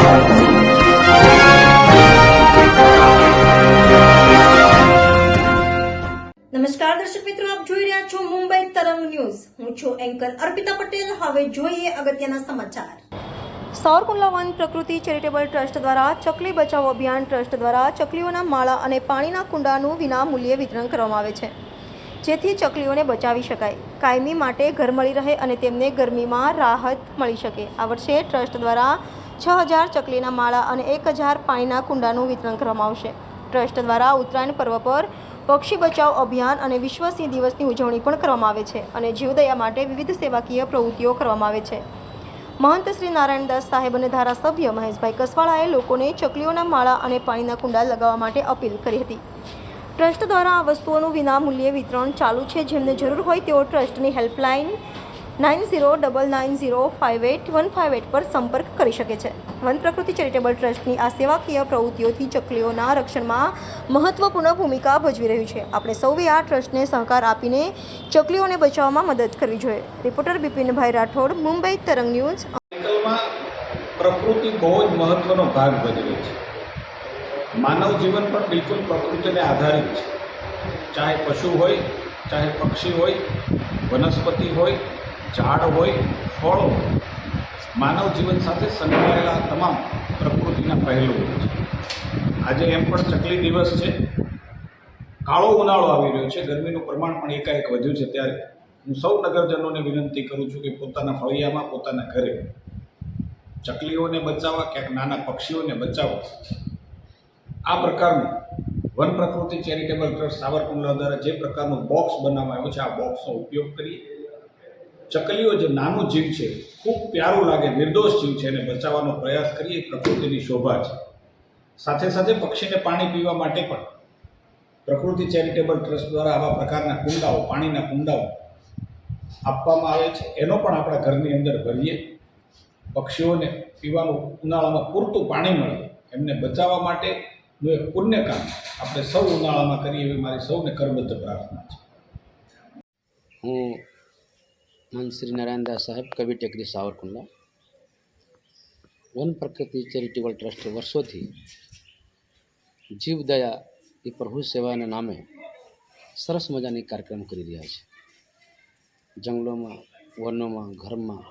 નમસ્કાર દર્શક મિત્રો, આપ જોઈ રહ્યા છો મુંબઈ તરંગ ન્યૂઝ. હું છું એન્કર અર્પિતા પટેલ. હવે જોઈએ અગત્યના સમાચાર. સાવરકુંડલા વન પ્રકૃતિ ચેરિટેબલ ટ્રસ્ટ દ્વારા ચકલી બચાવો અભિયાન ટ્રસ્ટ દ્વારા ચકલીઓના માળા અને પાણીના કુંડાનું વિના મૂલ્યે વિતરણ કરવામાં આવે છે, જેથી ચકલીઓને બચાવી શકાય, કાયમી માટે ઘર મળી રહે અને તેમને ગરમીમાં રાહત મળી શકે. આ વર્ષે ટ્રસ્ટ દ્વારા 6000 ચકલીના માળા અને 1000 પાણીના કુંડાનું વિતરણ કરવામાં આવશે. ટ્રસ્ટ દ્વારા ઉત્તરાયણ પર્વ પર પક્ષી બચાવ અભિયાન અને વિશ્વ સિંહ દિવસની ઉજવણી પણ કરવામાં આવે છે અને જીવદયા માટે વિવિધ સેવાકીય પ્રવૃત્તિઓ કરવામાં આવે છે. મહંત શ્રી નારાયણદાસ સાહેબ અને ધારાસભ્ય મહેશભાઈ કસવાળાએ લોકોને ચકલીઓના માળા અને પાણીના કુંડા લગાવવા માટે અપીલ કરી હતી. ટ્રસ્ટ દ્વારા આ વસ્તુઓનું વિના મૂલ્યે વિતરણ ચાલુ છે. જેમને જરૂર હોય તેઓ ટ્રસ્ટની હેલ્પલાઇન 9099058158 પર સંપર્ક કરી શકે છે. વન પ્રકૃતિ ચેરિટેબલ ટ્રસ્ટની આ સેવાકીય પ્રવૃત્તિઓથી ચકલીઓના રક્ષણમાં મહત્વપૂર્ણ ભૂમિકા ભજવી રહ્યું છે. આપણે સૌએ આ ટ્રસ્ટને સહકાર આપીને ચકલીઓને બચાવવામાં મદદ કરવી જોઈએ. રિપોર્ટર બિપિનભાઈ રાઠોડ, મુંબઈ તરંગ ન્યૂઝ. પ્રકૃતિ બહુ જ મહત્વનો ભાગ ભજવે છે. માનવ જીવન પણ બિલકુલ પ્રકૃતિને આધારિત છે. ચાહે પશુ હોય, ચાહે પક્ષી હોય, વનસ્પતિ હોય, ઝાડ હોય, ફળ હોય, માનવ જીવન સાથે સંકળાયેલા તમામ પ્રકૃતિના પહેલું હોય છે. આજે એમ પણ ચકલી દિવસ છે. કાળો ઉનાળો આવી રહ્યો છે, ગરમીનું પ્રમાણ પણ એકાએક વધ્યું છે. ત્યારે હું સૌ નગરજનોને વિનંતી કરું છું કે પોતાના ફળિયામાં, પોતાના ઘરે ચકલીઓને બચાવવા, ક્યાંક નાના પક્ષીઓને બચાવવા, આ પ્રકારનું વન પ્રકૃતિ ચેરિટેબલ ટ્રસ્ટ સાવરકુંડલા દ્વારા જે પ્રકારનું બોક્સ બનાવવામાં આવ્યું છે, આ બોક્સનો ઉપયોગ કરીએ. ચકલીઓ જે નાનું જીવ છે, ખૂબ પ્યારું લાગે, નિર્દોષ જીવ છે, એને બચાવવાનો પ્રયાસ કરીએ. પ્રકૃતિની શોભા છે. સાથે સાથે પક્ષીને પાણી પીવા માટે પણ પ્રકૃતિ ચેરિટેબલ ટ્રસ્ટ દ્વારા આવા પ્રકારના કુંડાઓ, પાણીના કુંડાઓ આપવામાં આવે છે. એનો પણ આપણા ઘરની અંદર ભરીએ. પક્ષીઓને પીવાનું ઉનાળામાં પૂરતું પાણી મળે, એમને બચાવવા માટેનું એક પુણ્ય કામ આપણે સૌ ઉનાળામાં કરીએ એવી મારી સૌને કરબદ્ધ પ્રાર્થના છે. હું મહંત શ્રી નારાયણદાસ સાહેબ, કવિ ટેકરી, સાવરકુંડલા. વન પ્રકૃતિ ચેરિટેબલ ટ્રસ્ટ વર્ષોથી જીવદયા એ પ્રભુ સેવાના નામે સરસ મજાની કાર્યક્રમ કરી રહ્યા છે. જંગલોમાં, વનોમાં, ઘરમાં,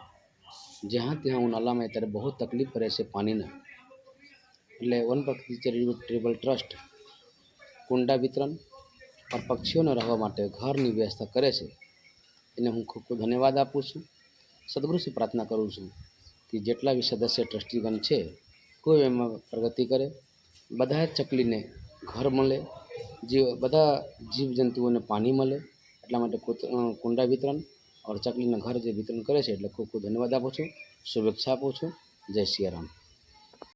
જ્યાં ત્યાં ઉનાળામાં ત્યારે બહુ તકલીફ પડે છે પાણીના. એટલે વન પ્રકૃતિ ચેરિટેબલ ટ્રસ્ટ કુંડા વિતરણ અને પક્ષીઓને રહેવા માટે ઘરની વ્યવસ્થા કરે છે. એને હું ખૂબ ખૂબ ધન્યવાદ આપું છું. સદગુરુથી પ્રાર્થના કરું છું કે જેટલા બી સદસ્ય ટ્રસ્ટીગણ છે, કોઈ એમાં પ્રગતિ કરે, બધા ચકલીને ઘર મળે, બધા જીવજંતુઓને પાણી મળે. એટલા માટે કુંડા વિતરણ और ચકલીના ઘર જે વિતરણ કરે છે, એટલે ખૂબ ખૂબ ધન્યવાદ આપું છું, શુભેચ્છા આપું છું. જય સિયારામ.